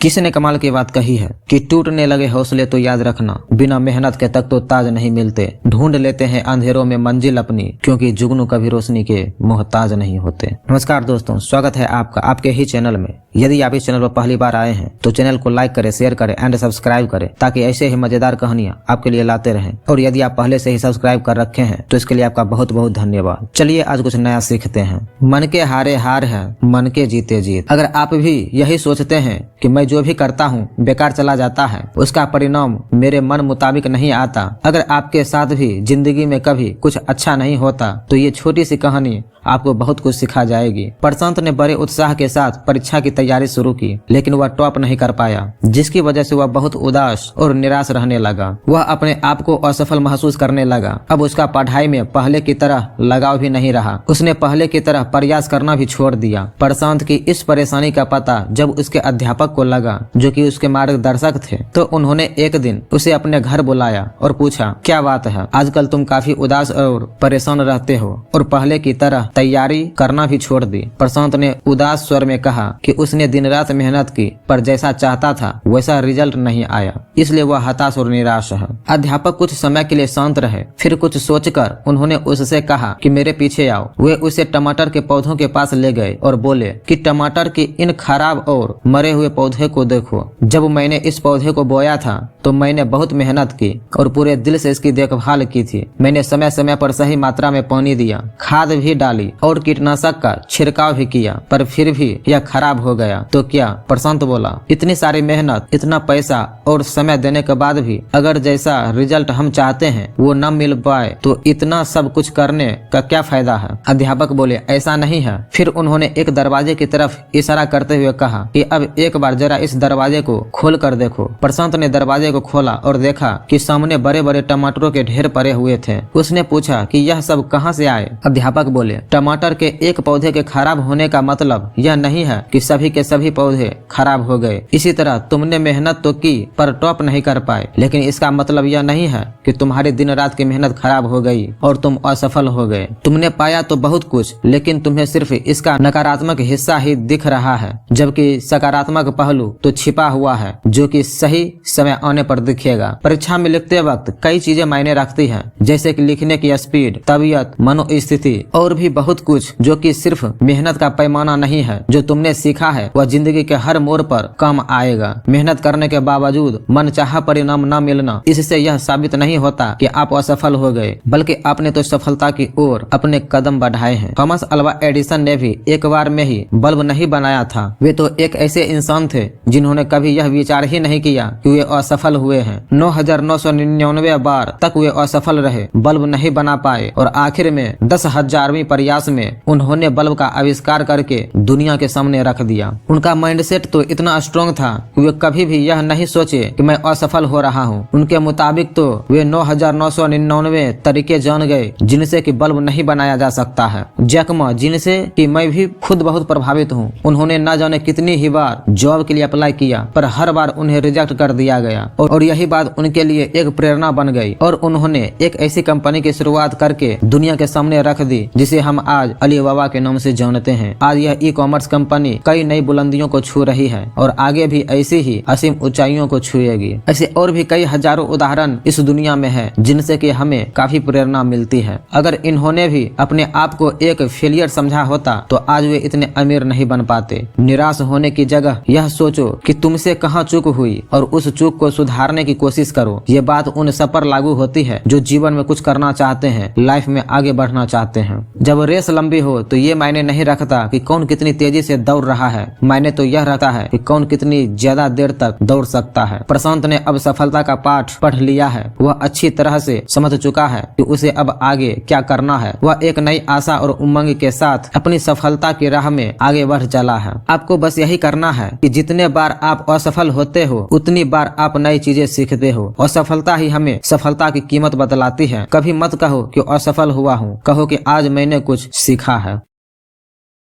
किसने कमाल की बात कही है कि टूटने लगे हौसले तो याद रखना, बिना मेहनत के तक तो ताज नहीं मिलते। ढूंढ लेते हैं अंधेरों में मंजिल अपनी, क्योंकि जुगनू कभी रोशनी के मोहताज नहीं होते। नमस्कार दोस्तों, स्वागत है आपका आपके ही चैनल में। यदि आप इस चैनल पर पहली बार आए हैं तो चैनल को लाइक करें, शेयर करें एंड सब्सक्राइब करें, ताकि ऐसे ही मजेदार कहानियां आपके लिए लाते रहें। और यदि आप पहले से ही सब्सक्राइब कर रखे हैं तो इसके लिए आपका बहुत बहुत धन्यवाद। चलिए आज कुछ नया सीखते हैं। मन के हारे हार है, मन के जीते जीत। अगर आप भी यही सोचते हैं कि मैं जो भी करता हूँ बेकार चला जाता है, उसका परिणाम मेरे मन मुताबिक नहीं आता, अगर आपके साथ भी जिंदगी में कभी कुछ अच्छा नहीं होता, तो ये छोटी सी कहानी आपको बहुत कुछ सिखा जाएगी। प्रशांत ने बड़े उत्साह के साथ परीक्षा की तैयारी शुरू की, लेकिन वह टॉप नहीं कर पाया, जिसकी वजह से वह बहुत उदास और निराश रहने लगा। वह अपने आप को असफल महसूस करने लगा। अब उसका पढ़ाई में पहले की तरह लगाव भी नहीं रहा। उसने पहले की तरह प्रयास करना भी छोड़ दिया। प्रशांत की इस परेशानी का पता जब उसके अध्यापक को लगा, जो कि उसके मार्गदर्शक थे, तो उन्होंने एक दिन उसे अपने घर बुलाया और पूछा, क्या बात है, आजकल तुम काफी उदास और परेशान रहते हो और पहले की तरह तैयारी करना भी छोड़ दी। प्रशांत ने उदास स्वर में कहा कि उसने दिन रात मेहनत की, पर जैसा चाहता था वैसा रिजल्ट नहीं आया, इसलिए वह हताश और निराश है। अध्यापक कुछ समय के लिए शांत रहे, फिर कुछ सोचकर उन्होंने उससे कहा कि मेरे पीछे आओ। वे उसे टमाटर के पौधों के पास ले गए और बोले कि टमाटर के इन खराब और मरे हुए पौधे को देखो। जब मैंने इस पौधे को बोया था तो मैंने बहुत मेहनत की और पूरे दिल से इसकी देखभाल की थी। मैंने समय समय पर सही मात्रा में पानी दिया, खाद भी डाली और कीटनाशक का छिड़काव भी किया, पर फिर भी यह खराब हो गया। तो क्या? प्रशांत बोला, इतनी सारी मेहनत, इतना पैसा और समय देने के बाद भी अगर जैसा रिजल्ट हम चाहते हैं वो न मिल पाए तो इतना सब कुछ करने का क्या फायदा है? अध्यापक बोले, ऐसा नहीं है। फिर उन्होंने एक दरवाजे की तरफ इशारा करते हुए कहा कि अब एक बार जरा इस दरवाजे को खोल कर देखो। प्रशांत ने दरवाजे को खोला और देखा कि सामने बड़े बड़े टमाटरों के ढेर पड़े हुए थे। उसने पूछा कि यह सब कहां से आए? अध्यापक बोले, टमाटर के एक पौधे के खराब होने का मतलब यह नहीं है कि सभी के सभी पौधे खराब हो गए। इसी तरह तुमने मेहनत तो की पर टॉप नहीं कर पाए, लेकिन इसका मतलब यह नहीं है कि तुम्हारी दिन रात की मेहनत खराब हो गई और तुम असफल हो गए। तुमने पाया तो बहुत कुछ, लेकिन तुम्हें सिर्फ इसका नकारात्मक हिस्सा ही दिख रहा है, जबकि सकारात्मक पहलू तो छिपा हुआ है, जो कि सही समय आने पर दिखेगा। परीक्षा में लिखते वक्त कई चीजें मायने रखती हैं, जैसे कि लिखने की स्पीड, तबीयत, मनोस्थिति और भी बहुत कुछ, जो कि सिर्फ मेहनत का पैमाना नहीं है। जो तुमने सीखा है वह जिंदगी के हर मोड़ पर काम आएगा। मेहनत करने के बावजूद मनचाहा परिणाम न मिलना, इससे यह साबित नहीं होता कि आप असफल हो गए, बल्कि आपने तो सफलता की ओर अपने कदम बढ़ाए हैं। थॉमस अल्वा एडिसन ने भी एक बार में ही बल्ब नहीं बनाया था। वे तो एक ऐसे इंसान थे जिन्होंने कभी यह विचार ही नहीं किया कि वे असफल हुए हैं। 9,999 बार तक वे असफल रहे, बल्ब नहीं बना पाए, और आखिर में 10,000वीं प्रयास में उन्होंने बल्ब का आविष्कार करके दुनिया के सामने रख दिया। उनका माइंडसेट तो इतना स्ट्रॉन्ग था कि वे कभी भी यह नहीं सोचे कि मैं असफल हो रहा हूँ। उनके मुताबिक तो वे 9,999 तरीके जान गए जिनसे कि बल्ब नहीं बनाया जा सकता है। जैकमा, जिनसे कि मैं भी खुद बहुत प्रभावित हूँ, उन्होंने न जाने कितनी ही बार जॉब के लिए अप्लाई किया, पर हर बार उन्हें रिजेक्ट कर दिया गया, और यही बात उनके लिए एक प्रेरणा बन गई और उन्होंने एक ऐसी कंपनी की शुरुआत करके दुनिया के सामने रख दी जिसे हम आज अलीबाबा के नाम से जानते हैं। आज यह ई-कॉमर्स कंपनी कई नई बुलंदियों को छू रही है और आगे भी ऐसी ही असीम ऊंचाइयों को छुएगी। ऐसे और भी कई हजारों उदाहरण इस दुनिया में है जिनसे कि हमें काफी प्रेरणा मिलती है। अगर इन्होंने भी अपने आप को एक फेलियर समझा होता तो आज वे इतने अमीर नहीं बन पाते। निराश होने की जगह यह सोचो कि तुमसे कहाँ चूक हुई और उस चूक को सुधारने की कोशिश करो। ये बात उन सब पर लागू होती है जो जीवन में कुछ करना चाहते हैं, लाइफ में आगे बढ़ना चाहते हैं। जब रेस लंबी हो तो ये मायने नहीं रखता कि कौन कितनी तेजी से दौड़ रहा है, मायने तो यह रखता है कि कौन कितनी ज्यादा देर तक दौड़ सकता है। प्रशांत ने अब सफलता का पाठ पढ़ लिया है। वह अच्छी तरह से समझ चुका है कि उसे अब आगे क्या करना है। वह एक नई आशा और उमंग के साथ अपनी सफलता की राह में आगे बढ़ चला है। आपको बस यही करना है कि जितने बार आप असफल होते हो उतनी बार आप नई चीजें सीखते हो। असफलता ही हमें सफलता की कीमत बतलाती है। कभी मत कहो कि असफल हुआ हूँ, कहो कि आज मैंने कुछ सीखा है।